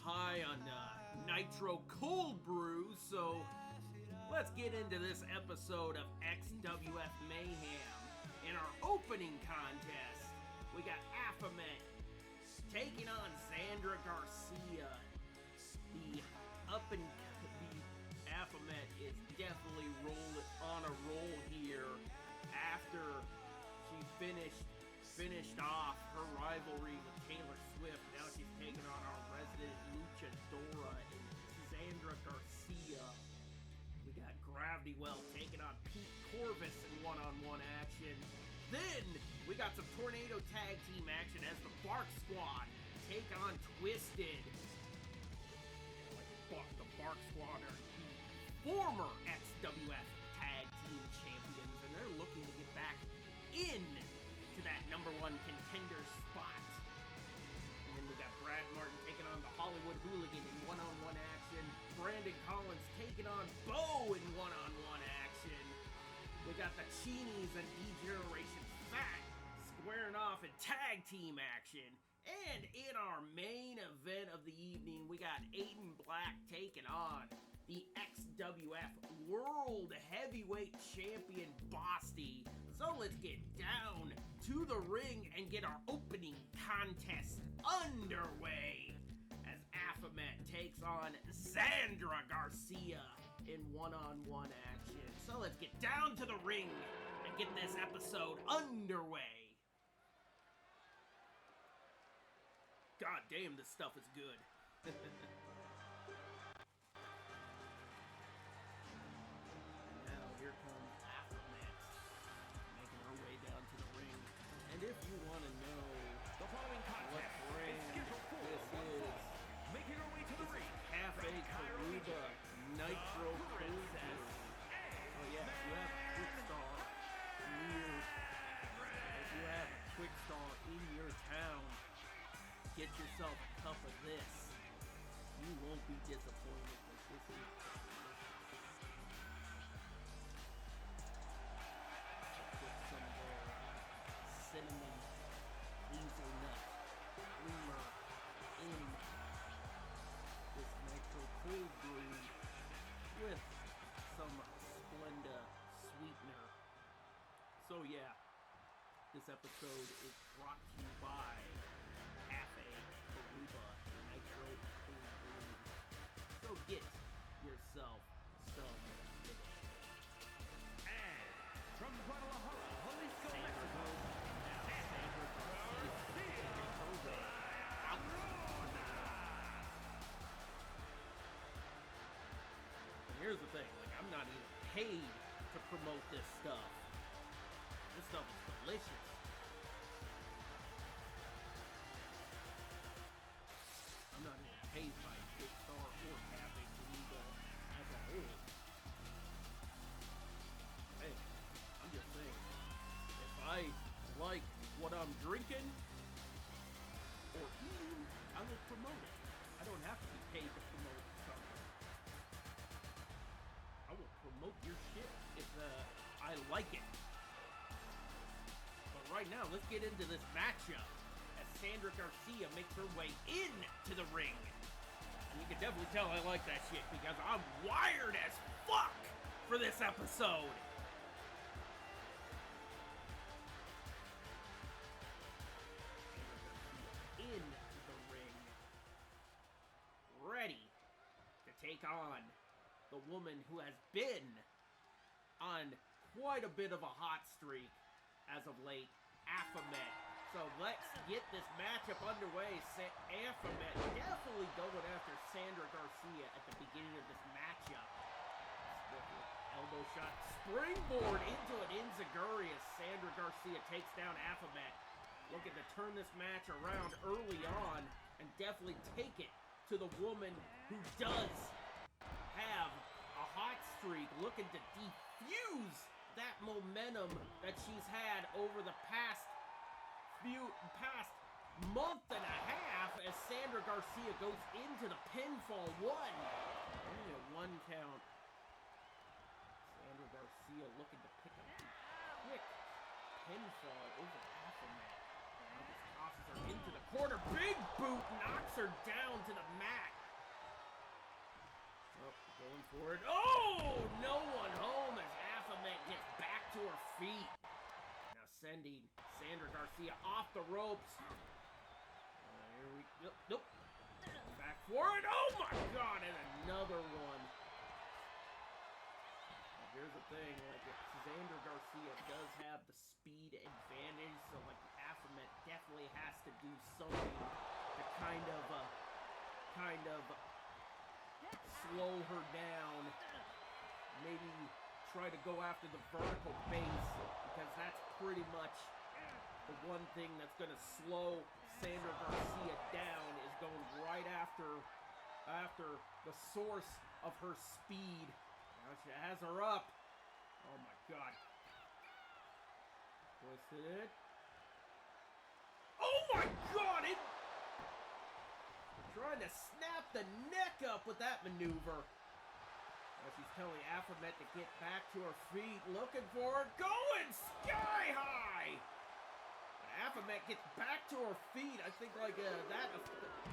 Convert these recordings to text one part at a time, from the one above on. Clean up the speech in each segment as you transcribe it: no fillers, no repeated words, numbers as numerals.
high on nitro cold brew, so let's get into this episode of XWF Mayhem. In our opening contest, we got Baphomet taking on Sandra Garcia. The Baphomet is definitely on a roll here after she finished off her rivalry with Taylor Swift. Now she's taking on our resident luchadora and Sandra Garcia. We got Gravity Well taking on Pete Corvus in one-on-one action. Then we got some Tornado Tag Team action as the Bark Squad take on Twisted. The Bark Squad are the former XWF Tag Team Champions, and they're looking to get back in to that number one contender spot. And then we got Brad Martin taking on the Hollywood Hooligan in one-on-one action. Brandon Collins taking on Bo in one-on-one action. We got the Cheenies and D-Generation Fat squaring off in tag team action. And in our main event of the evening, we got Aiden Black taking on the XWF World Heavyweight Champion Bosty. So let's get down to the ring and get our opening contest underway as Baphomet takes on Sandra Garcia in one-on-one action. So let's get down to the ring and get this episode underway. God damn, this stuff is good. Now here comes Baphomet making her way down to the ring. And if you want to know the following contest what brand this is, making her way to the ring, Cafe Karuba Nitro Cold Brew. Oh yeah, if you have a Quick Star in your town, get yourself a cup of this. You won't be disappointed with this. Put some cinnamon hazelnut creamer in this nitro cold brew with some Splenda sweetener. So yeah, this episode is brought to you by Cafe Karuba Nitro Cold Brew. So get yourself some today. And from Guadalajara, Jalisco, Mexico, Sandra Garcia. And here's the thing, I'm not even paid to promote this stuff. This stuff is delicious. I'm not even paid by Big Star or Cafe Karuba as a whole. Hey, I'm just saying, if I like what I'm drinking or eating, I will promote it. I don't have to be paid to promote something. I will promote your shit if I like it. But right now, let's get into this matchup as Sandra Garcia makes her way into the ring. And you can definitely tell I like that shit because I'm wired as fuck for this episode. In the ring, ready to take on the woman who has been on quite a bit of a hot streak as of late, Baphomet. So let's get this matchup underway. Baphomet definitely going after Sandra Garcia at the beginning of this matchup. Elbow shot, springboard into an enziguri as Sandra Garcia takes down Baphomet. Looking to turn this match around early on and definitely take it to the woman who does have a hot streak, looking to defuse that momentum that she's had over the past month and a half as Sandra Garcia goes into the pinfall one. Only a one count. Sandra Garcia looking to pick up the quick pinfall over Baphomet. Just tosses her into the corner. Big boot knocks her down to the mat. Oh, going for it. Oh, no one home as Baphomet gets back to her feet. Now sending Sandra Garcia off the ropes. Here we go. Nope. Back for it. Oh my God, and another one. Now, here's the thing, like Sandra Garcia does have the speed advantage, so like Baphomet definitely has to do something to kind of slow her down. Maybe try to go after the vertical base, because that's pretty much the one thing that's going to slow Sandra Garcia down, is going right after the source of her speed. Now she has her up. Oh my God. Twisted it. Oh my God! Trying to snap the neck up with that maneuver. Now she's telling Baphomet to get back to her feet, looking for her, going sky high. Baphomet gets back to her feet. I think like that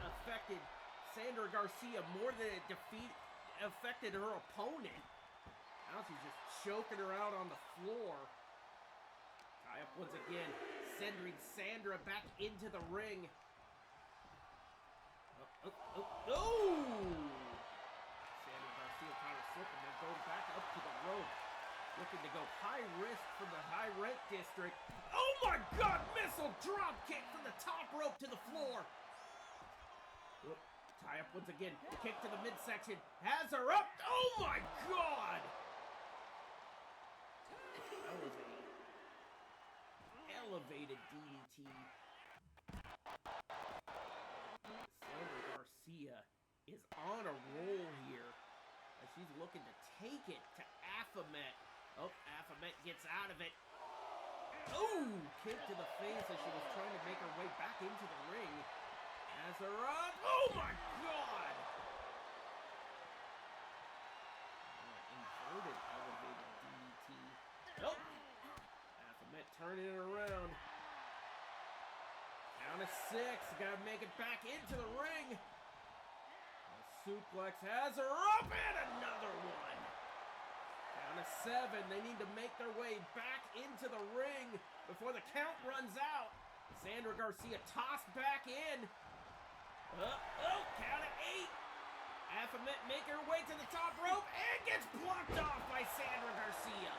affected Sandra Garcia more than it affected her opponent. Now she's just choking her out on the floor. Tie up once again, sending Sandra back into the ring. Oh! Sandra Garcia trying to slip and then goes back up to the rope. Looking to go high risk from the high rent district. Oh my God! Missile drop kick from the top rope to the floor. Whoop. Tie up once again. Kick to the midsection. Has her up. Oh my God! That was a elevated DDT. Sandra Garcia is on a roll here as she's looking to take it to Baphomet. Oh, Baphomet gets out of it. Oh, kick to the face as she was trying to make her way back into the ring. Has her up. Oh my God! Inverted elevated DDT. Nope. Baphomet turning it around. Down to 6. Gotta make it back into the ring. A suplex has her up, and another one. Down to 7. They need to make their way back into the ring before the count runs out. Sandra Garcia tossed back in. Count of 8. Baphomet making her way to the top rope and gets blocked off by Sandra Garcia.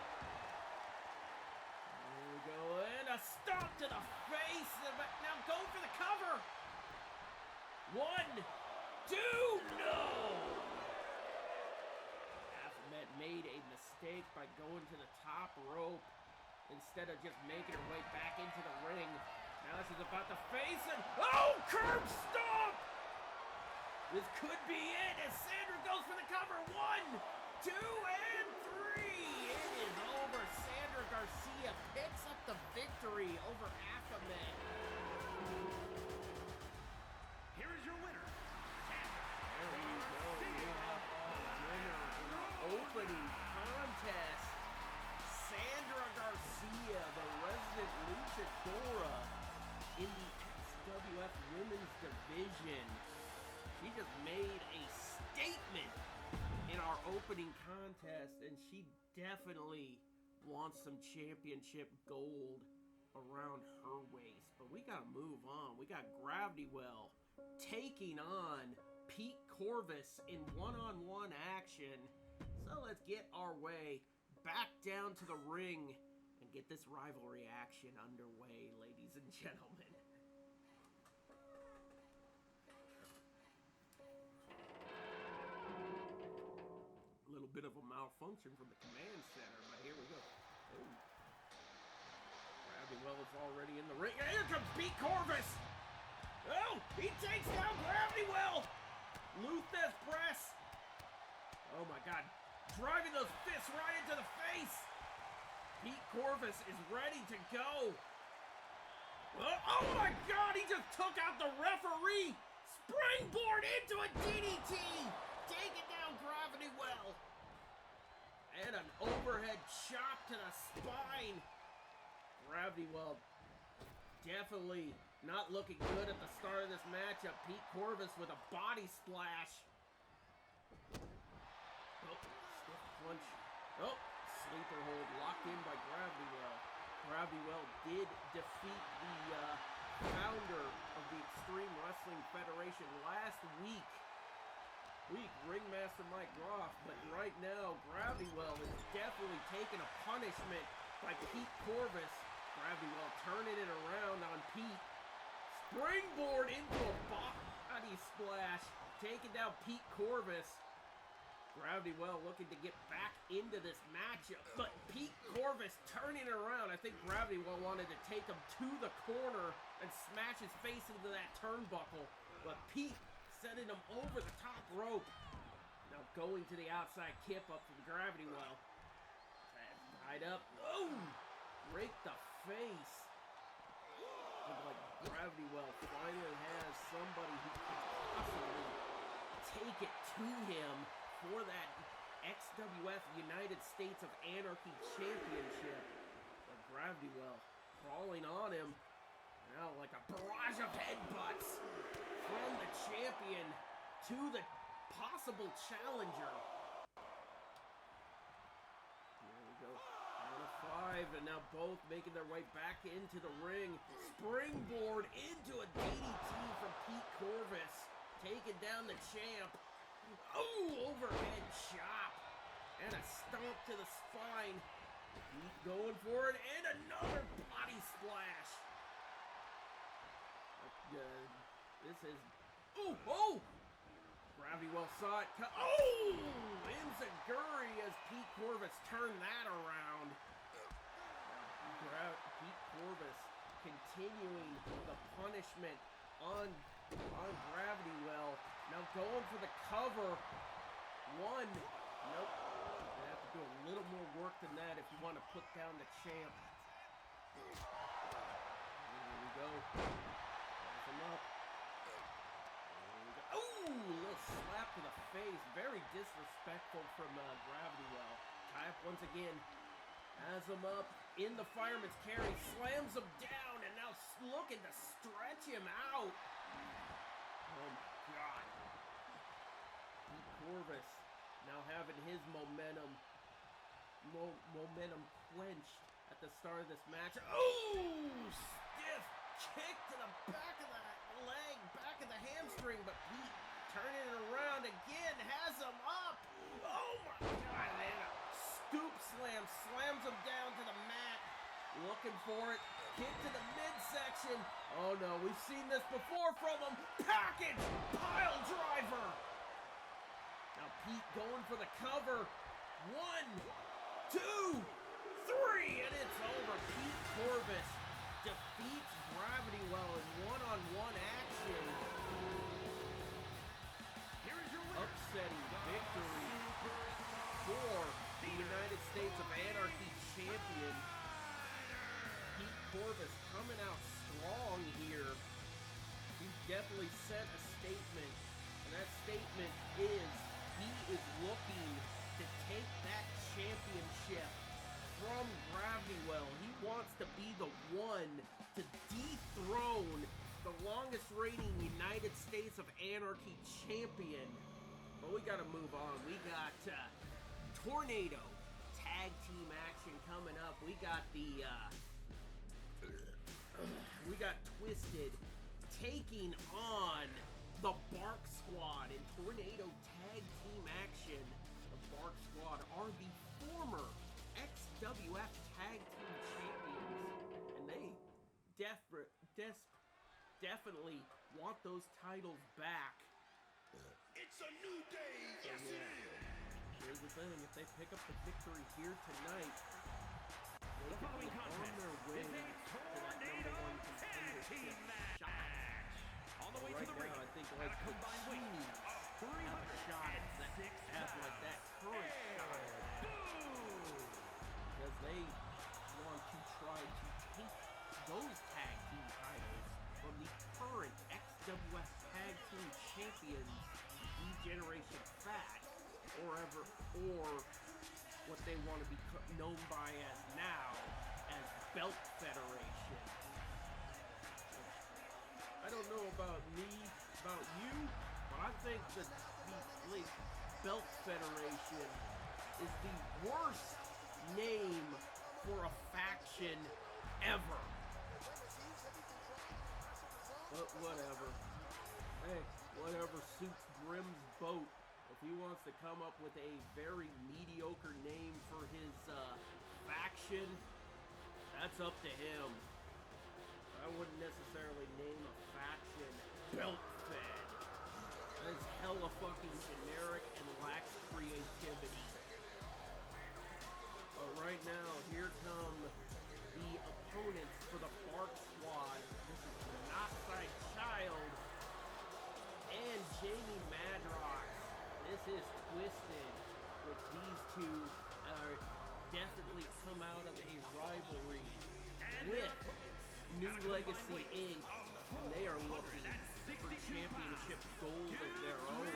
Here we go, and a stomp to the face. Now go for the cover. 1, 2, no! Baphomet made a mistake by going to the top rope instead of just making her way back into the ring. Now she's about to face it. Oh, curb stomp! This could be it as Sandra goes for the cover. 1, 2, and 3. It is over. Sandra Garcia picks up the victory over Baphomet. Here is your winner. There you go. We have our winner in the opening contest. Sandra Garcia, the resident luchadora in the XWF Women's Division. She just made a statement in our opening contest, and she definitely wants some championship gold around her waist. But we gotta move on. We got Gravity Well taking on Pete Corvus in one-on-one action. So let's get our way back down to the ring and get this rivalry action underway, ladies and gentlemen. A little bit of a malfunction from the command center, but here we go. Oh. Gravity Well is already in the ring. Here comes Pete Corvus! Oh, he takes down Gravity Well! Luthes press! Oh my God. Driving those fists right into the face! Pete Corvus is ready to go! Oh my God, he just took out the referee! Springboard into a DDT! Taking down Gravity Well! And an overhead chop to the spine! Gravity Well definitely not looking good at the start of this matchup. Pete Corvus with a body splash. Oh, stiff punch. Oh, sleeper hold locked in by Gravity Well. Gravity Well did defeat the founder of the Extreme Wrestling Federation last week. Ringmaster Mike Groff, but right now Gravity Well is definitely taking a punishment by Pete Corvus. Gravity Well turning it around on Pete. Springboard into a body splash, taking down Pete Corvus. Gravity Well looking to get back into this matchup, but Pete Corvus turning it around. I think Gravity Well wanted to take him to the corner and smash his face into that turnbuckle, but Pete sending him over the top rope. Now going to the outside kip up from Gravity Well. Tied up. Oh! Rake the face. Look like Gravity Well finally has somebody who can possibly take it to him for that XWF United States of Anarchy Championship. But Gravity Well crawling on him. Now like a barrage of headbutts from the champion to the possible challenger. Here we go. Count of 5, and now both making their way back into the ring. Springboard into a DDT from Pete Corvus, taking down the champ. Oh, overhead chop and a stomp to the spine. Pete going for it, and another body splash. This is... Oh! Gravity Well saw it. Oh! Enziguri as Pete Corvus turned that around. Pete Corvus continuing the punishment on Gravity Well. Now going for the cover. One. Nope. You have to do a little more work than that if you want to put down the champ. Here we go. Him up. Ooh, a little slap to the face. Very disrespectful from Gravity Well. Tie up once again. Has him up in the fireman's carry. Slams him down and now looking to stretch him out. Oh my God. Pete Corvus now having his momentum quenched at the start of this match. Oh, stiff kick to the back of the leg, back of the hamstring, but Pete turning it around again, has him up. Oh my God, and a scoop slam, slams him down to the mat, looking for it, kick to the midsection. Oh no, we've seen this before from him. Package pile driver. Now Pete going for the cover. 1, 2, 3, and it's over. Pete Corvus defeats Gravity Well in one-on-one action. Here is your winner. Upsetting victory for the United States of Anarchy champion. Pete Corvus coming out strong here. He definitely sent a statement, and that statement is he is looking to take that championship from Gravity Well. He wants to be the one to dethrone the longest reigning United States of Anarchy champion. But we gotta move on. We got Tornado tag team action coming up. We got Twisted taking on the Bark Squad in Tornado tag team action. The Bark Squad are the former XWF tag team champions, and they definitely want those titles back. It's a new day. Yes, it is. Here's the thing: if they pick up the victory here tonight, they The following could be on their way contest is a to that Tornado #1 tag team contendership match. shot. On the way Right to the now, ring, I think at like a combined weight Puccini of have a shot at that, 306 have like that current shot, Boom! because they want to try to take those tag team titles from the current XWF tag team champions, D-Generation Fat, or what they want to be known by as now as Belt Federation. don't know about you, but I think that the Belt Federation is the worst name for a faction ever. But whatever. Hey, whatever suits Grim's boat. If he wants to come up with a very mediocre name for his faction, that's up to him. I wouldn't necessarily name a faction Belt Fed. That's hella fucking generic and lacks creativity. But right now, here come the opponents for the Bark Squad. This is Monoxide Child and Jamie Madrox. This is Twisted, which these two are definitely come out of a rivalry with New Legacy Inc. And they are looking for championship gold of their own.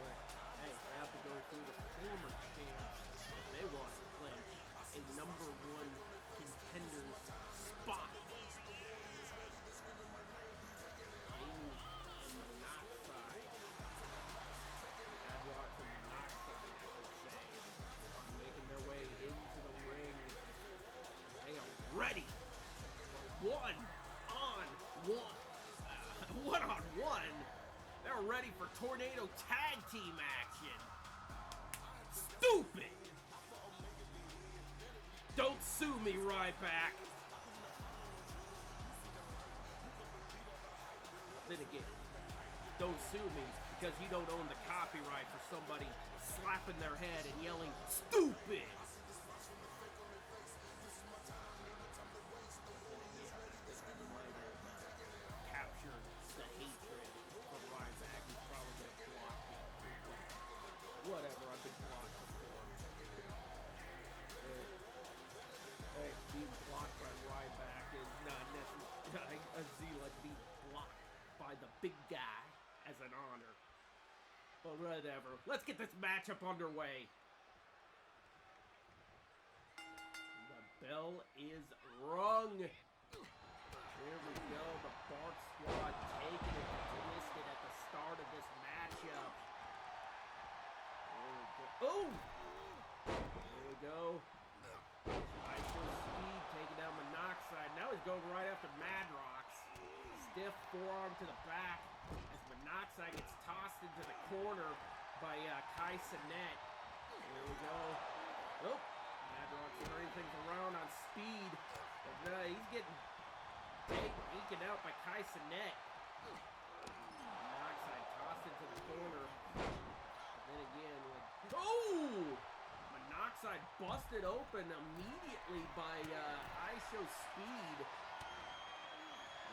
But, hey, they have to go through the former champs if they want to clinch a number one contender's spot. Jamie and Monoxide. Madrox and Monoxide, I should say, making their way into the ring. They are ready for one-on-one. They're ready for Tornado Tag Team action. Stupid! Don't sue me, Ryback. Then again, don't sue me because you don't own the copyright for somebody slapping their head and yelling, stupid! Captured the hatred of Ryback. He's probably gonna block me. Whatever, I've been blocked before. Hey, being blocked by Ryback is not necessarily a zealot. Being blocked by the big guy as an honor. But whatever. Let's get this matchup underway. The bell is rung. Here we go. The Bark Squad taking it to Twisted at the start of this matchup. There we go. Oh! There we go. I show Speed taking down Monoxide. Now he's going right after Madrox. Stiff forearm to the back as Monoxide gets tossed into the corner by Kai Cenat. There we go. Oh, Madrox turning things around on Speed. But he's getting eking out by Kai Cenat. Monoxide tossed into the corner. And then again, oh! Monoxide busted open immediately by I Show Speed.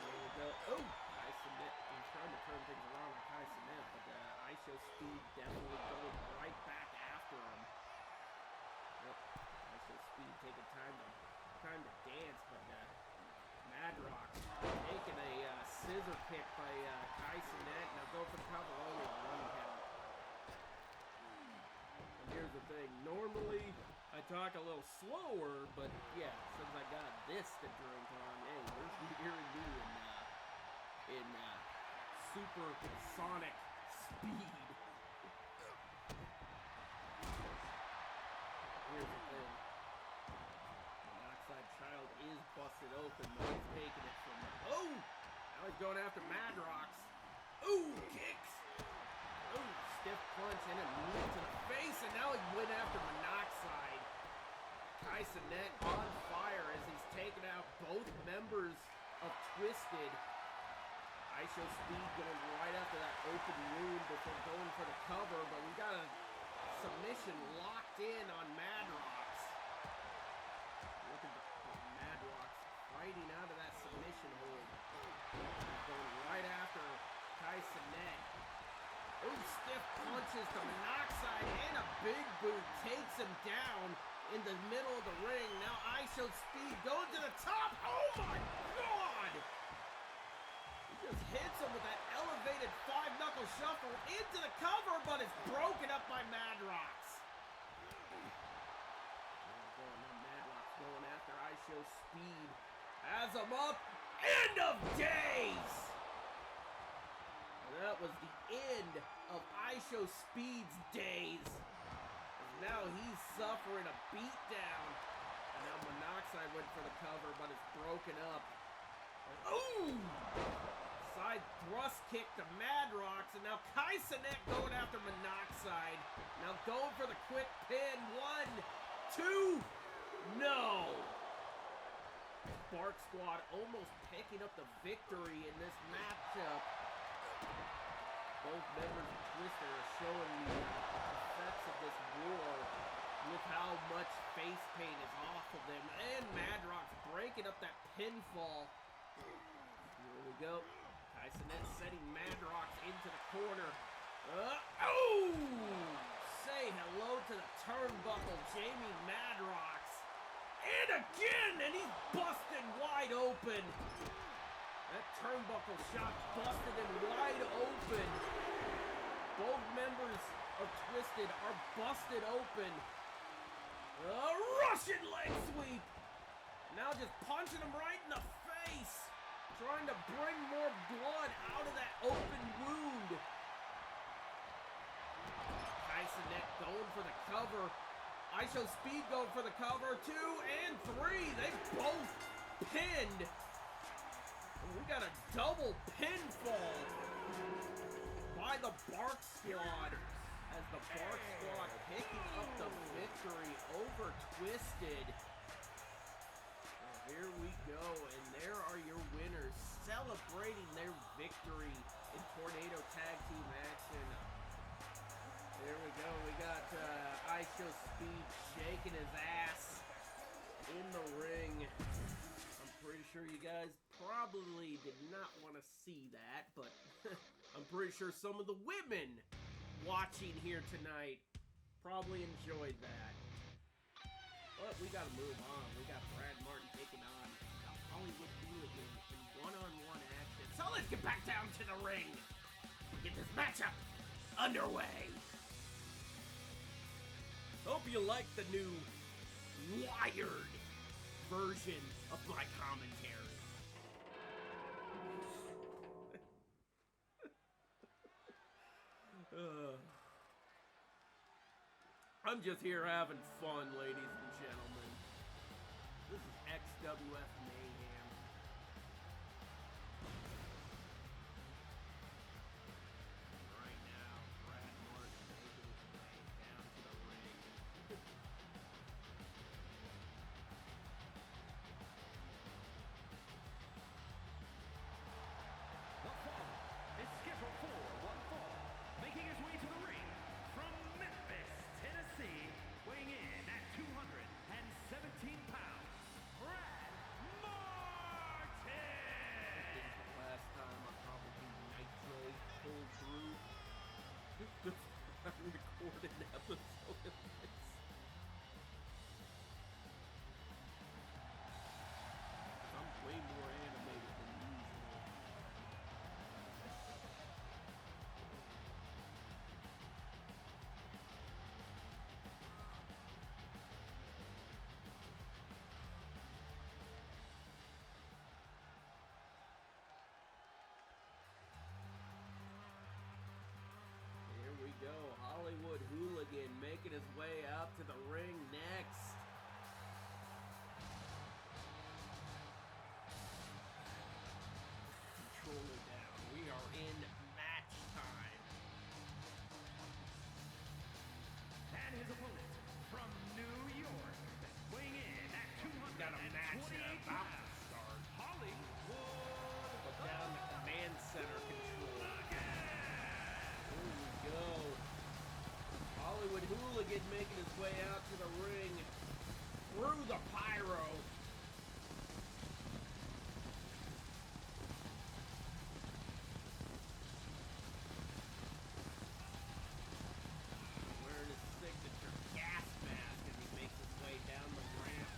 There we go. Oh! Kai Cenat. He's trying to turn things around on Kai Cenat, but I Show Speed definitely going right back after him. Yep. I Show Speed taking time to dance, but Madrox taking a scissor kick by Kai Cenat. Now go for the cover, only one count. And here's the thing, normally I talk a little slower, but yeah, since I got this to drink on, hey, we're hearing me in supersonic speed. Here's the thing. Monoxide Child is busted open, but he's taking it from oh! Now he's going after Madrox. Ooh, kicks! Ooh, stiff punch and a knee to the face, and now he went after Monoxide. Kai Cenat on fire as he's taking out both members of Twisted. I Show Speed going right after that open wound before going for the cover, but we got a submission locked in on Madrox. Look at Madrox fighting out of that submission hold. He's going right after Kai Cenat. Ooh, stiff punches to Monoxide and a big boot takes him down in the middle of the ring. Now I Show Speed going to the top. Oh my God! He just hits him with that elevated 5-knuckle shuffle into the cover, but it's broken up by Madrox. Madrox going after I Show Speed. Has him up End of days! That was the end of ISHO Speed's days. Now he's suffering a beatdown. And now Monoxide went for the cover, but it's broken up. Ooh! Side thrust kick to Madrox, and now Kaisenet going after Monoxide. Now going for the quick pin. 1, 2, no! Spark Squad almost picking up the victory in this matchup. Both members of Twister are showing the effects of this war with how much face paint is off of them. And Madrox breaking up that pinfall. Here we go. Kaisenet setting Madrox into the corner. Oh! Say hello to the turnbuckle, Jamie Madrox. And again, and he's busted wide open. That turnbuckle shot busted him wide open. Both members of Twisted are busted open. A Russian leg sweep. Now just punching him right in the face. Trying to bring more blood out of that open wound. Kaisenet going for the cover. ISHO Speed going for the cover. 2 and 3. They both pinned. And we got a double pinfall by the Bark Squad. As the Bark Squad picking up the victory over Twisted. Here we go, and there are your winners celebrating their victory in Tornado Tag Team action. There we go, we got ISHO Speed shaking his ass in the ring. I'm pretty sure you guys probably did not want to see that, but I'm pretty sure some of the women watching here tonight probably enjoyed that. But we gotta move on. We got Brad Martin taking on Hollywood Hooligan in one-on-one action. So let's get back down to the ring. Get this matchup underway. Hope you like the new wired version of my commentary. I'm just here having fun, ladies and gentlemen. This is XWF Mayhem. Right now, Brad Martin making his way down to the ring. The following is scheduled for one fall, making his way to the ring from Memphis, Tennessee, weighing in at 217 pounds, Brad Martin! This is the last time I'll probably Nitro pull through the recorded episode of this. I'm way more animated than usual. Here we go, Hollywood Hooligan making his way out to the ring next. Controller down. We are in match time. And his opponent from New York, weighing in at Got a match 228 about to pounds, start. Hollywood Put down the command center control. Here we go. Hollywood Hooligan making his way out to the ring through the pyro. Wearing his signature gas mask as he makes his way down the ramp.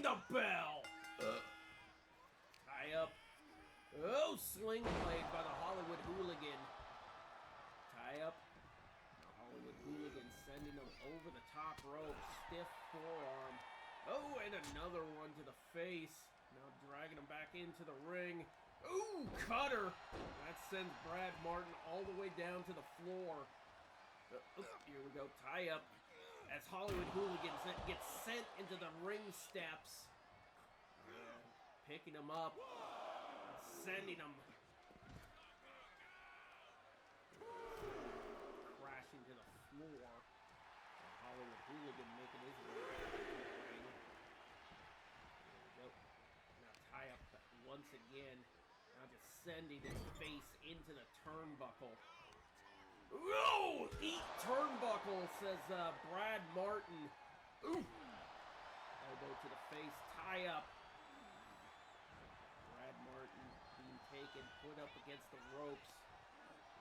the bell. Tie up. Oh, sling blade by the Hollywood Hooligan. Tie up. The Hollywood Hooligan sending him over the top rope. Stiff forearm. Oh, and another one to the face. Now dragging him back into the ring. Ooh, cutter. That sends Brad Martin all the way down to the floor. Here we go. Tie up. As Hollywood Hooligan gets sent into the ring steps. Picking him up. Sending him. Crashing to the floor. Hollywood Hooligan making his way back into the ring. There we go. Now tie up once again. Now just sending his face into the turnbuckle. Oh! Eat turnbuckle, says Brad Martin. Ooh! Elbow to the face. Tie up. Brad Martin being taken, put up against the ropes.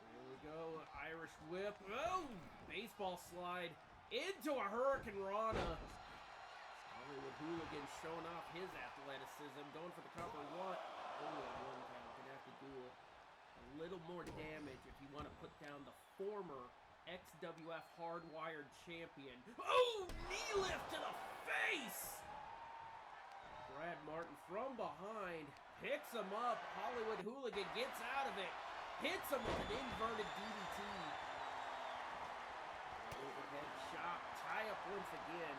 There we go. Irish whip. Oh! Baseball slide into a Hurricane Rana. Hollywood Hooligan showing off his athleticism. Going for the cover. What? Oh, one count. Gonna have to do a little more damage if you want to put down the former XWF Hardwired Champion. Oh! Knee lift to the face! Brad Martin from behind picks him up. Hollywood Hooligan gets out of it. Hits him with an inverted DDT. Overhead chop. Tie up once again.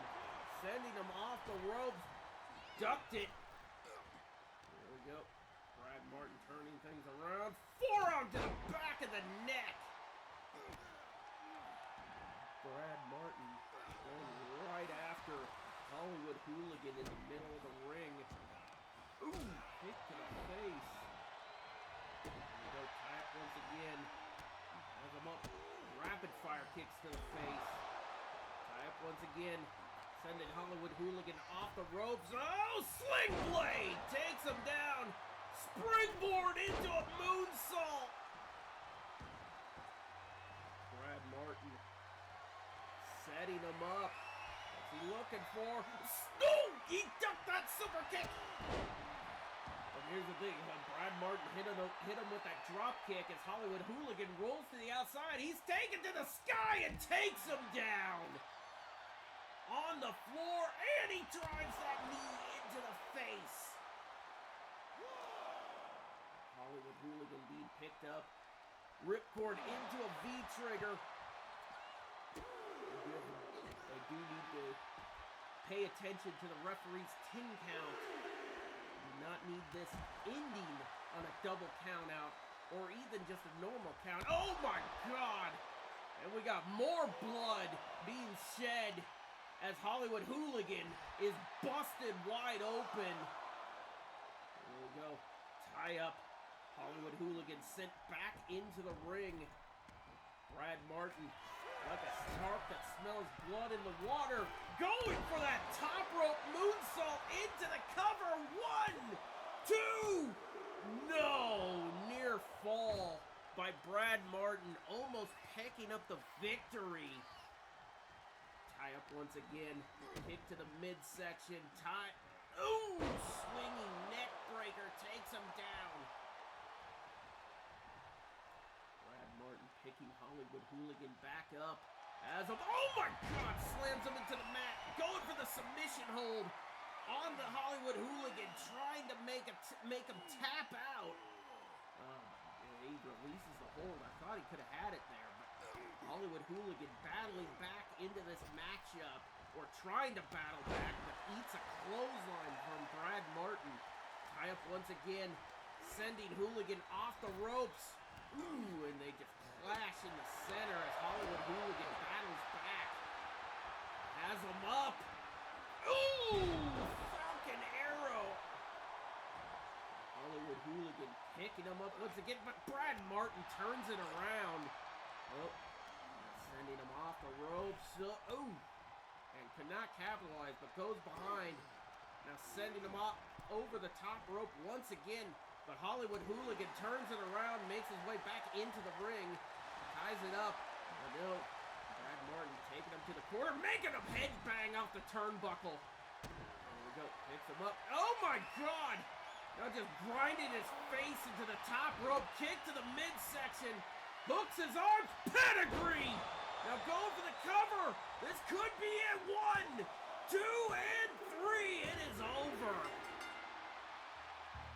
Sending him off the ropes. Ducked it. There we go. Brad Martin turning things around. Forearm to the back of the neck. Brad Martin going right after Hollywood Hooligan in the middle of the ring. Ooh, kick to the face. There we go, tie up once again. Has him up. Rapid fire kicks to the face. Tie up once again. Sending Hollywood Hooligan off the ropes. Oh, sling blade takes him down. Springboard into a moonsault. Brad Martin setting him up. What's he looking for? No! He ducked that super kick. But here's the thing. Brad Martin hit him with that drop kick as Hollywood Hooligan rolls to the outside. He's taken to the sky and takes him down. On the floor, and he drives that knee into the face. Hollywood Hooligan being picked up. Ripcord into a V-trigger. They do need to pay attention to the referee's 10 count. Do not need this ending on a double count out or even just a normal count. Oh my God! And we got more blood being shed as Hollywood Hooligan is busted wide open. There we go. Tie up. Hollywood Hooligan sent back into the ring. Brad Martin, like a shark that smells blood in the water, going for that top rope moonsault into the cover. 1, 2, no! Near fall by Brad Martin, almost picking up the victory. Tie up once again. Kick to the midsection. Tie. Ooh! Swinging neck breaker takes him down. Brad Martin picking Hollywood Hooligan back up. As of, oh my God! Slams him into the mat. Going for the submission hold on the Hollywood Hooligan. Trying to make him tap out. He releases the hold. I thought he could have had it there. Hollywood Hooligan battling back into this matchup, or trying to battle back, but eats a clothesline from Brad Martin. Tie up once again, sending Hooligan off the ropes. Ooh, and they just clash in the center as Hollywood Hooligan battles back. Has him up. Ooh, Falcon Arrow. Hollywood Hooligan picking him up once again, but Brad Martin turns it around. Oh. Sending him off the ropes. Ooh. And cannot capitalize, but goes behind. Now sending him up over the top rope once again. But Hollywood Hooligan turns it around, makes his way back into the ring. Ties it up. No. Brad Martin taking him to the corner, making him headbang off the turnbuckle. There we go. Picks him up. Oh my God! Now just grinding his face into the top rope. Kick to the midsection. Hooks his arm. Pedigree! Now going for the cover. This could be it. 1, 2, and 3. It is over.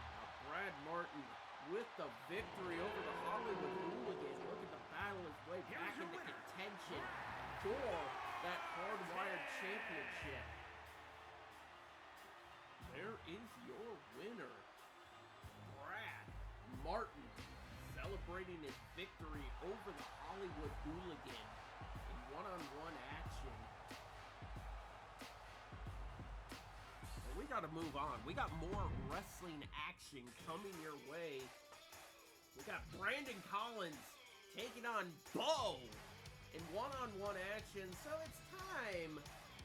Now Brad Martin with the victory over the Hollywood Hooligan, looking to battle his way back into contention for that hardwired championship. There is your winner, Brad Martin, celebrating his victory over the Hollywood Hooligan in one-on-one action. And we got to move on. We got more wrestling action coming your way. We got Brandon Collins taking on Bo in one-on-one action, so it's time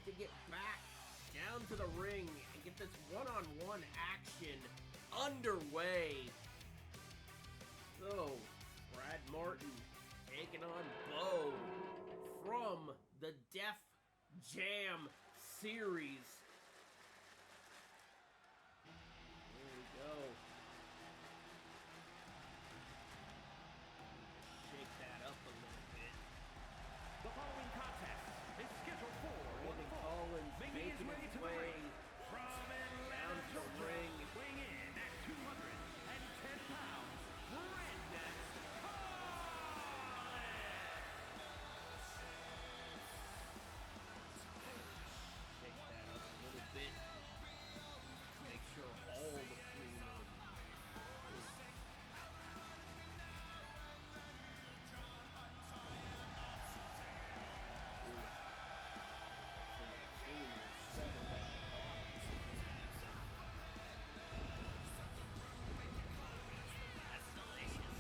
to get back down to the ring and get this one-on-one action underway. So, Brad Martin taking on Bo from the Def Jam series. There we go. Shake that up a little bit. The following contest is scheduled for Brandon Collins making his way from down Atlanta, to the Georgia, ring. weighing in at 210 pounds, Brandon Shake that up a little bit. Make sure all the cream is that's delicious.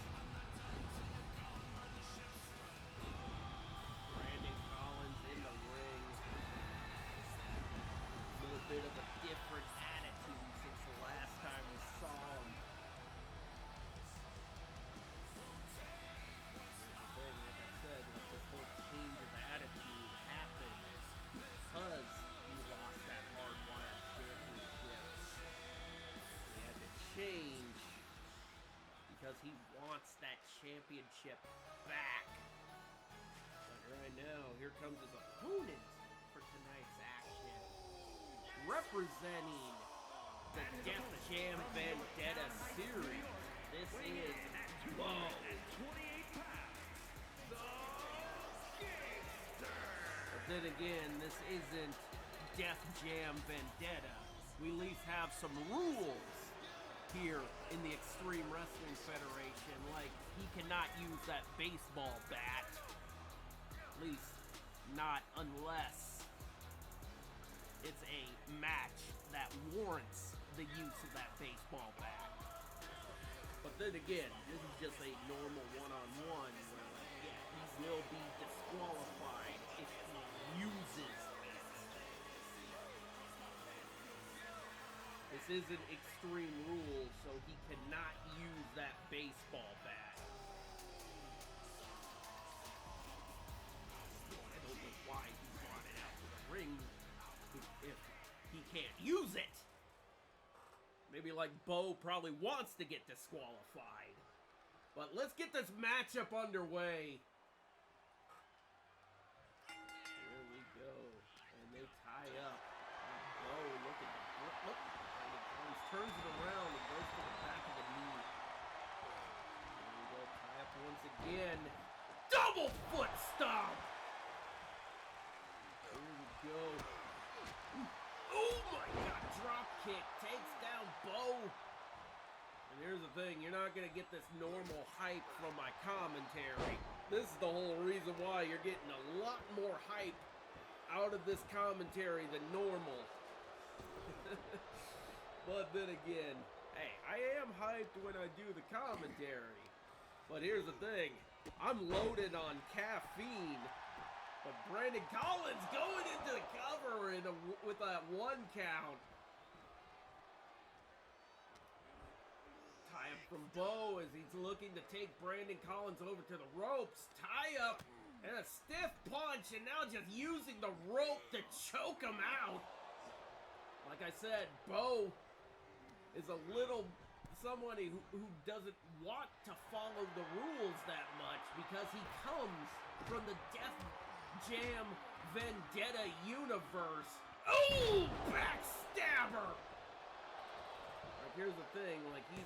Brandon Collins in the ring. A little bit of a different attitude since the last time we saw him. Like I said, this whole change of attitude happened because he lost that hardwired championship. He had to change because he wants that championship back. But right now, here comes his opponent for tonight's action. Representing the Def Jam Vendetta series, this is Bo. 28 pounds. But then again, this isn't Def Jam Vendetta. We at least have some rules here in the Extreme Wrestling Federation, like he cannot use that baseball bat. At least not unless it's a match that warrants the use of that baseball bat. But then again, this is just a normal one-on-one where, yeah, he will be disqualified if he uses it. This isn't Extreme Rules, so he cannot use that baseball bat. I don't know why he brought it out to the ring if he can't use it. Maybe like Bo probably wants to get disqualified. But let's get this matchup underway. Here we go. And they tie up. Bo looking to look. He turns it around and goes to the back of the knee. There we go. Tie up once again. Double foot stomp. Here we go. Oh my God, drop kick, takes down Bo. And here's the thing, you're not gonna get this normal hype from my commentary. This is the whole reason why you're getting a lot more hype out of this commentary than normal. But then again, hey, I am hyped when I do the commentary. But here's the thing, I'm loaded on caffeine. But Brandon Collins going into the cover with that 1 count. Tie up from Bo as he's looking to take Brandon Collins over to the ropes. Tie up and a stiff punch, and now just using the rope to choke him out. Like I said, Bo is a little somebody who doesn't want to follow the rules that much because he comes from the Def Jam Vendetta universe. Oh, backstabber! Like, here's the thing, like, he's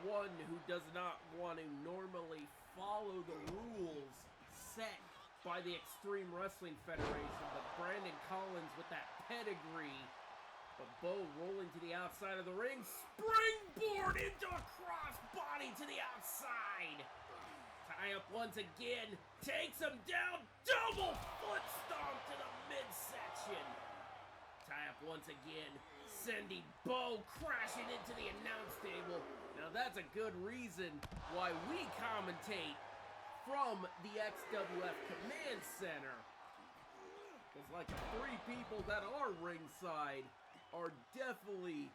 one who does not want to normally follow the rules set by the Extreme Wrestling Federation, but Brandon Collins with that pedigree. But Bo rolling to the outside of the ring, springboard into a crossbody to the outside. Tie up once again, takes him down, double foot stomp to the midsection. Tie up once again, sending Bo crashing into the announce table. Now that's a good reason why we commentate from the XWF Command Center. Because like the three people that are ringside are definitely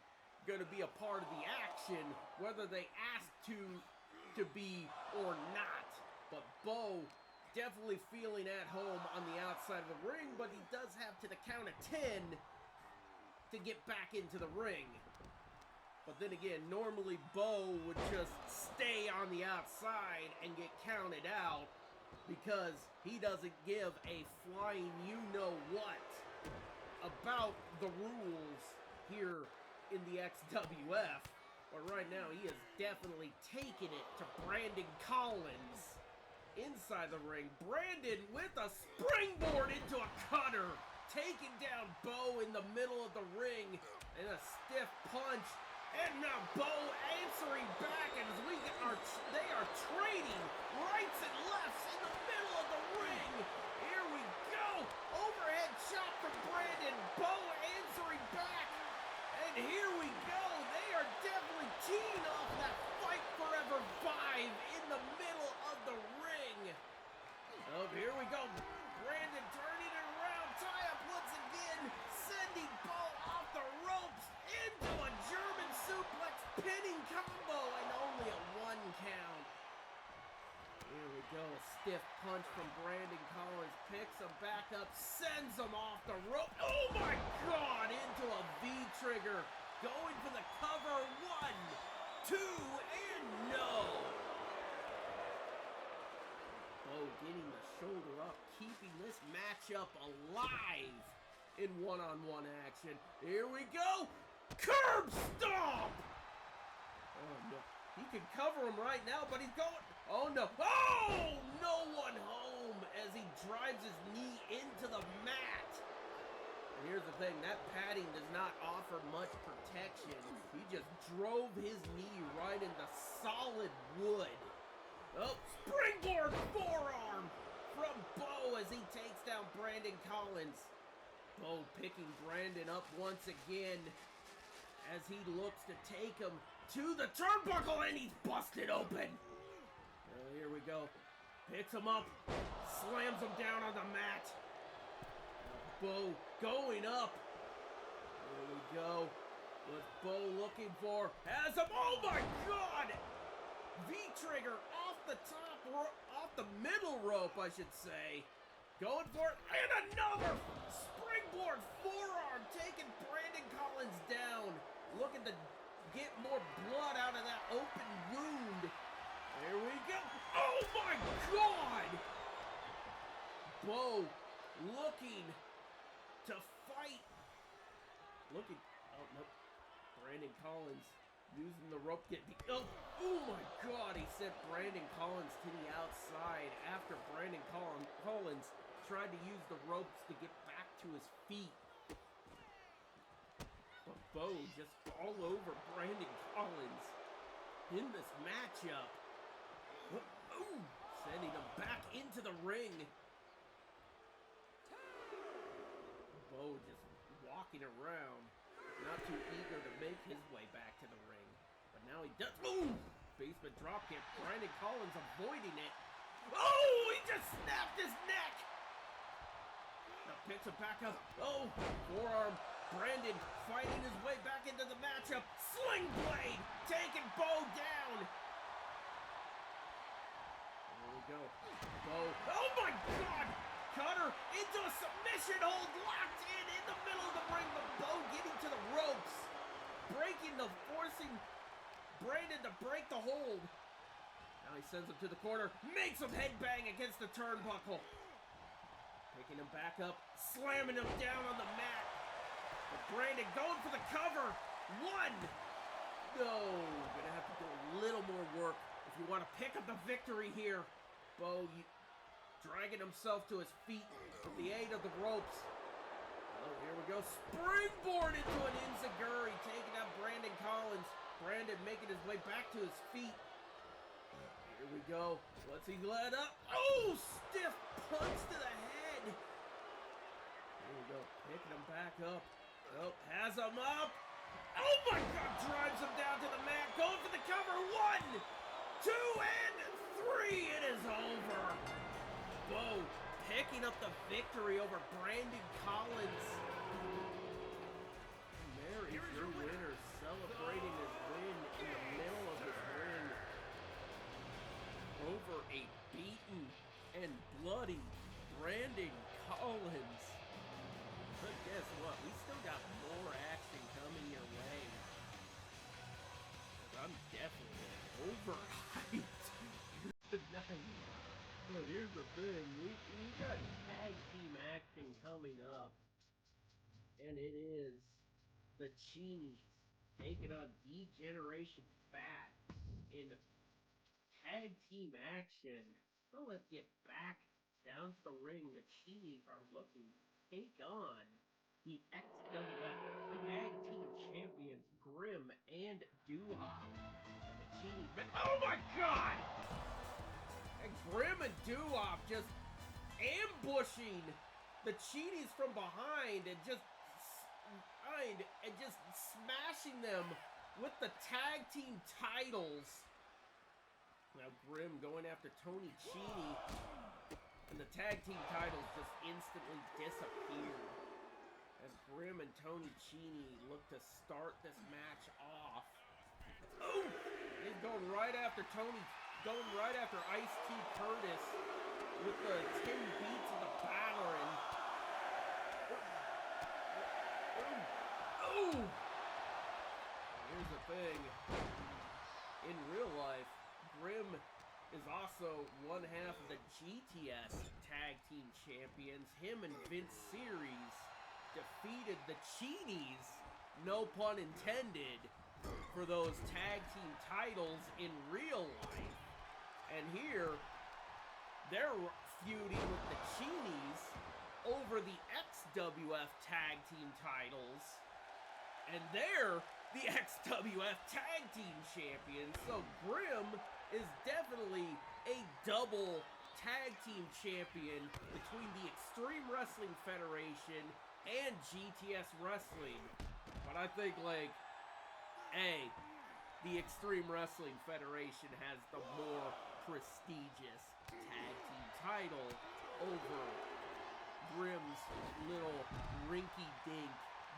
going to be a part of the action, whether they ask to be or not. But Bo definitely feeling at home on the outside of the ring, but he does have to the count of 10 to get back into the ring. But then again, normally Bo would just stay on the outside and get counted out because he doesn't give a flying you-know-what about the rules here in the XWF. But right now, he has definitely taken it to Brandon Collins inside the ring. Brandon with a springboard into a cutter, taking down Bo in the middle of the ring, and a stiff punch. And now Bo answering back as they are trading rights and lefts in the middle of the ring. Here we go. Overhead chop from Brandon. Bo answering back. And here we go. They are definitely teeing off that Fight Forever vibe in the middle of the ring. Oh, here we go. Brandon turning it around. Tie up once again. Sending Bo off the ropes into a German suplex pinning combo and only a 1 count. Here we go, a stiff punch from Brandon Collins, picks him back up, sends him off the rope. Oh my God, into a V-trigger, going for the cover. 1, 2, and no. Bo getting the shoulder up, keeping this matchup alive in one-on-one action. Here we go. Curb stomp! Oh no. He can cover him right now, but he's going. Oh no. Oh! No one home as he drives his knee into the mat. And here's the thing, that padding does not offer much protection. He just drove his knee right into solid wood. Oh, springboard forearm from Bo as he takes down Brandon Collins. Bo picking Brandon up once again as he looks to take him to the turnbuckle, and he's busted open. Oh, here we go. Picks him up, slams him down on the mat. Bo going up. Here we go. What's Bo looking for? Has him. Oh my God! V-trigger off the top, off the middle rope, I should say. Going for it, and another springboard forearm, taking Brandon Collins down. Looking to get more blood out of that open wound. There we go. Oh my God! Bo looking to fight. Looking. Oh, nope. Brandon Collins using the rope. Oh my God! He sent Brandon Collins to the outside after Brandon Collins tried to use the ropes to get back to his feet. But Bo just all over Brandon Collins in this matchup. Ooh, sending him back into the ring. Bo just walking around, not too eager to make his way back to the ring. But now he does. Ooh! Basement dropkick. Brandon Collins avoiding it. Oh, he just snapped his neck. Now picks him back up. Oh, forearm. Brandon fighting his way back into the matchup. Sling blade taking Bo down. There we go. Bo. Oh my God! cutter into a submission hold, locked in the middle of the ring. The Bo getting to the ropes, forcing Brandon to break the hold. Now he sends him to the corner, makes him headbang against the turnbuckle. Picking him back up, slamming him down on the mat. But Brandon going for the cover. One. No, gonna have to do a little more work if you want to pick up the victory here. Bo dragging himself to his feet with the aid of the ropes. Oh, here we go. Springboard into an enziguri, taking out Brandon Collins. Brandon making his way back to his feet. Here we go. What's he let up? Oh, stiff punch to the head. Here we go. Picking him back up. Oh, has him up. Oh my God, drives him down to the mat. Going for the cover. 1, 2, and 3. It is over. Bo picking up the victory over Brandon Collins. And there is your winner, celebrating his win in the middle of his ring over a beaten and bloody Brandon Collins. But guess what? We still got more action coming your way. I'm definitely overhyped tonight. But here's the thing, we got tag team action coming up. And it is the Cheese taking on D-Generation Fat in tag team action. So let's get back down to the ring. The Cheese are looking to take on the XWF Tag Team Champions Grim and Doo-Hop. And the Cheese, oh my God! And Grim and Doo-Hop just ambushing the Cheaties from behind and just smashing them with the tag team titles. Now Grim going after Tony Chini, and the tag team titles just instantly disappeared as Grim and Tony Chini look to start this match off. Oh! He's going right after Ice-T Curtis with the 10 beats of the battering. Oh! Here's the thing. In real life, Grim is also one half of the GTS Tag Team Champions. Him and Vince Series defeated the Cheaties, no pun intended, for those tag team titles in real life. And here, they're feuding with the Cheaties over the XWF Tag Team titles. And they're the XWF Tag Team Champions. So Grim is definitely a double tag team champion between the Extreme Wrestling Federation and GTS Wrestling. But I think, the Extreme Wrestling Federation has the more prestigious tag team title over Grim's little rinky-dink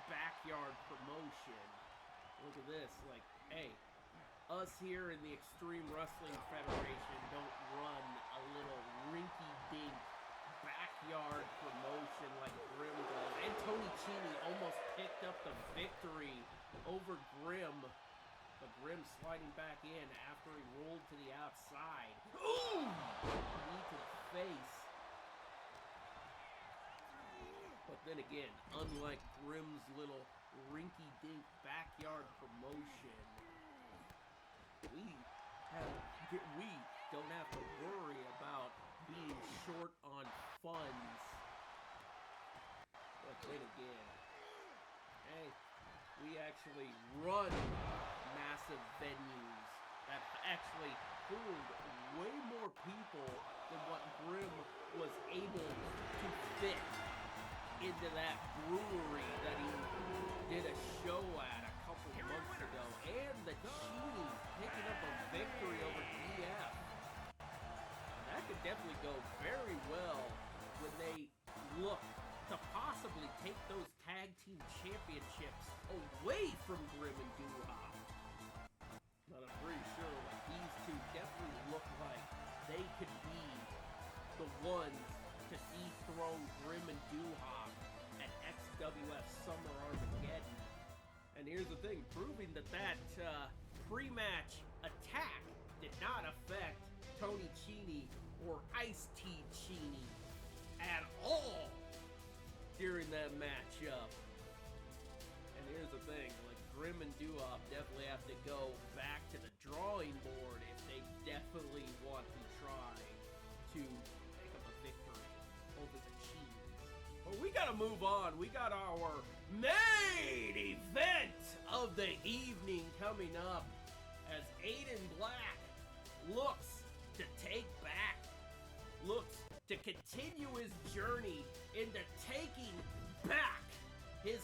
backyard promotion. Look at this, us here in the Extreme Wrestling Federation don't run a little rinky-dink backyard promotion like Grim does. And Tony Chini almost picked up the victory over Grim. But Grim sliding back in after he rolled to the outside. Ooh! Knee to the face. But then again, unlike Grim's little rinky-dink backyard promotion, we don't have to worry about being short on funds. But then again, we actually run massive venues that actually hold way more people than what Grim was able to fit into that brewery that he did a show at a couple months ago. And the Cheaties picking up a victory over DF. That could definitely go very well when they look to possibly take those tag team championships away from Grim and Doo-Hop. But I'm pretty sure these two definitely look like they could be the ones to to dethrone Grim and Duhop at XWF Summer Armageddon. And here's the thing, proving that pre-match attack did not affect Tony Cini or Ice-T Cini at all during that matchup. And here's the thing, like Grim and Duhop definitely have to go back to the drawing board if they definitely want to try to pick up a victory over the Chiefs. But we gotta move on. We got our main event of the evening coming up as Aiden Black looks to continue his journey into taking back his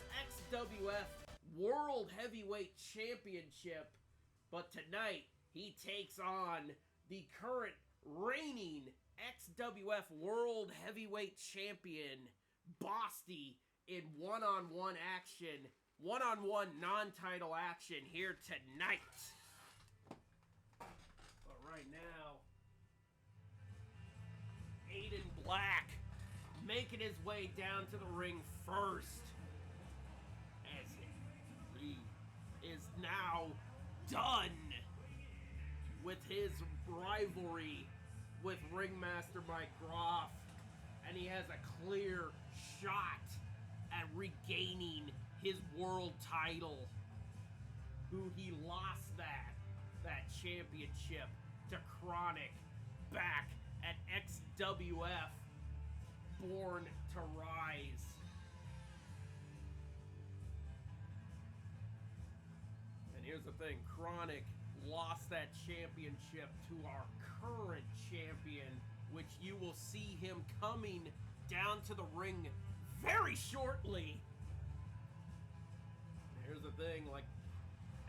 XWF World Heavyweight Championship. But tonight, he takes on the current reigning XWF World Heavyweight Champion, Bosty, in one-on-one action, one-on-one non-title action here tonight. But right now, Aiden Black making his way down to the ring first, as he is now done with his rivalry with Ringmaster Mike Groff, and he has a clear shot at regaining his world title, who he lost that championship to Chronic back at XWF Born to Rise. And here's the thing, Chronic lost that championship to our current champion, which you will see him coming down to the ring very shortly. Here's the thing, like,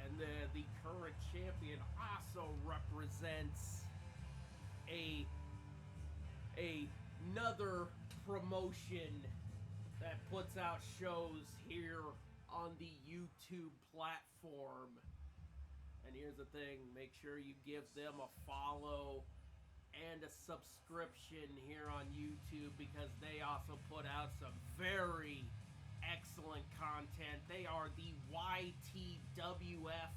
and the current champion also represents another promotion that puts out shows here on the YouTube platform. And here's the thing, make sure you give them a follow and a subscription here on YouTube, because they also put out some very excellent content. They are the YTWF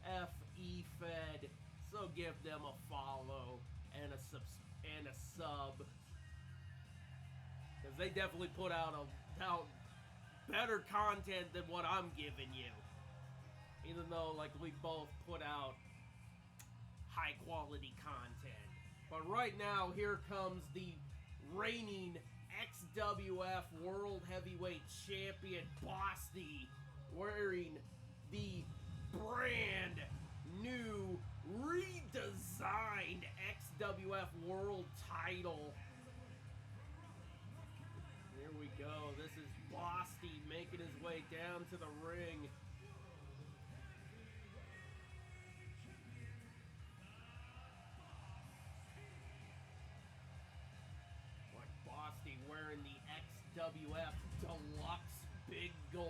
FE Fed, so give them a follow and a sub, because they definitely put out better content than what I'm giving you. Even though, like, we both put out high quality content. But right now, here comes the reigning XWF World Heavyweight Champion, Bosty, wearing the brand new, redesigned XWF World title. Here we go. This is Bosty making his way down to the ring. Wearing the XWF Deluxe Big Gold.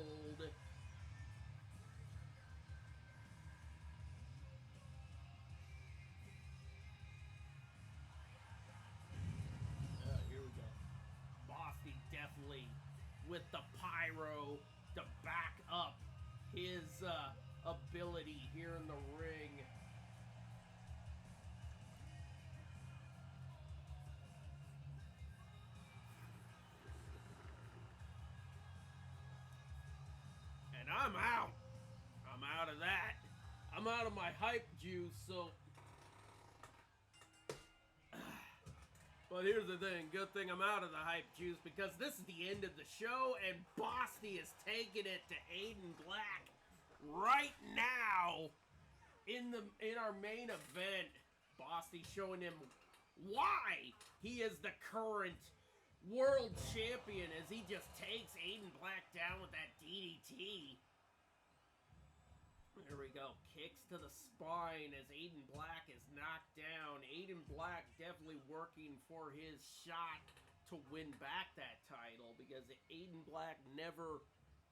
Here we go. Bosty definitely with the pyro to back up his ability here in the ring. And I'm out. I'm out of that. I'm out of my hype juice, so... But here's the thing. Good thing I'm out of the hype juice, because this is the end of the show, and Bosty is taking it to Aiden Black right now in our main event. Bosty showing him why he is the current world champion, as he just takes Aiden Black down with that DDT. There we go. Kicks to the spine as Aiden Black is knocked down. Aiden Black definitely working for his shot to win back that title, because Aiden Black never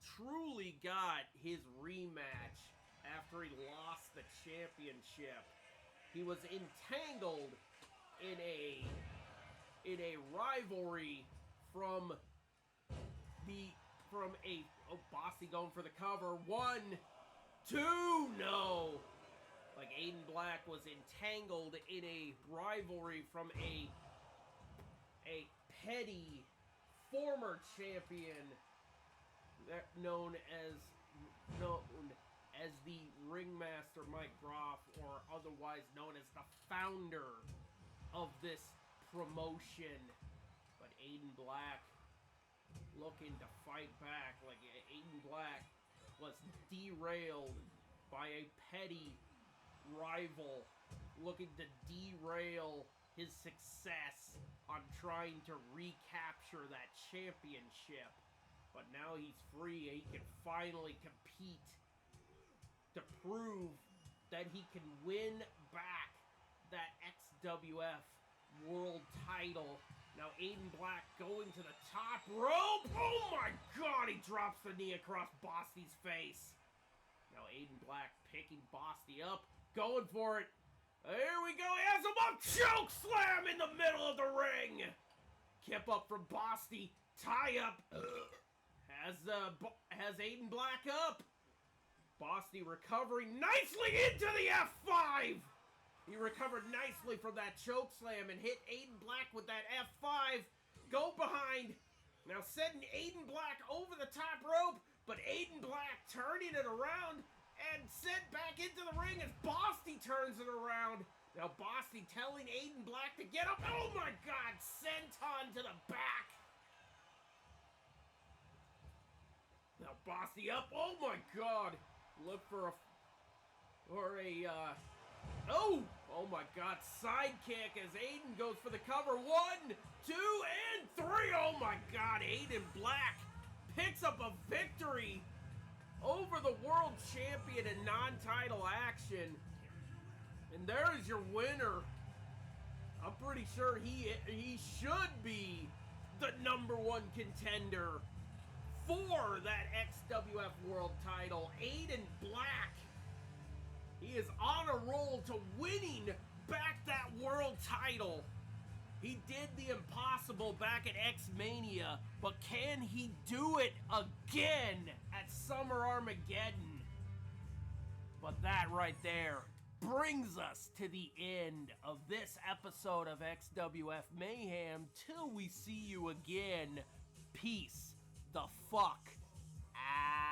truly got his rematch after he lost the championship. He was entangled in a rivalry from Bossy going for the cover. 1, 2, no. Like Aiden Black was entangled in a rivalry from a petty former champion known as the Ringmaster Mike Groff, or otherwise known as the founder of this promotion. But Aiden Black looking to fight back. Like Aiden Black was derailed by a petty rival looking to derail his success on trying to recapture that championship. But now he's free. He can finally compete to prove that he can win back that XWF World title. Now Aiden Black going to the top rope. Oh my God, he drops the knee across Bosty's face. Now Aiden Black picking Bosty up, going for it. Here we go, he has him up, choke slam in the middle of the ring. Kip up from Bosty, tie up. Has Aiden Black up. Bosty recovering nicely into the F5. He recovered nicely from that choke slam and hit Aiden Black with that F5. Go behind. Now sending Aiden Black over the top rope, but Aiden Black turning it around and sent back into the ring as Bosty turns it around. Now Bosty telling Aiden Black to get up. Oh my God, senton to the back. Now Bosty up. Oh my God. Look for oh my God, sidekick as Aiden goes for the cover. 1, 2, and 3. Oh my God, Aiden Black picks up a victory over the world champion in non-title action. And there is your winner. I'm pretty sure he should be the #1 contender for that XWF World title. Aiden Black. He is on a roll to winning back that world title. He did the impossible back at X-Mania, but can he do it again at Summer Armageddon? But that right there brings us to the end of this episode of XWF Mayhem. Till we see you again, peace the fuck out.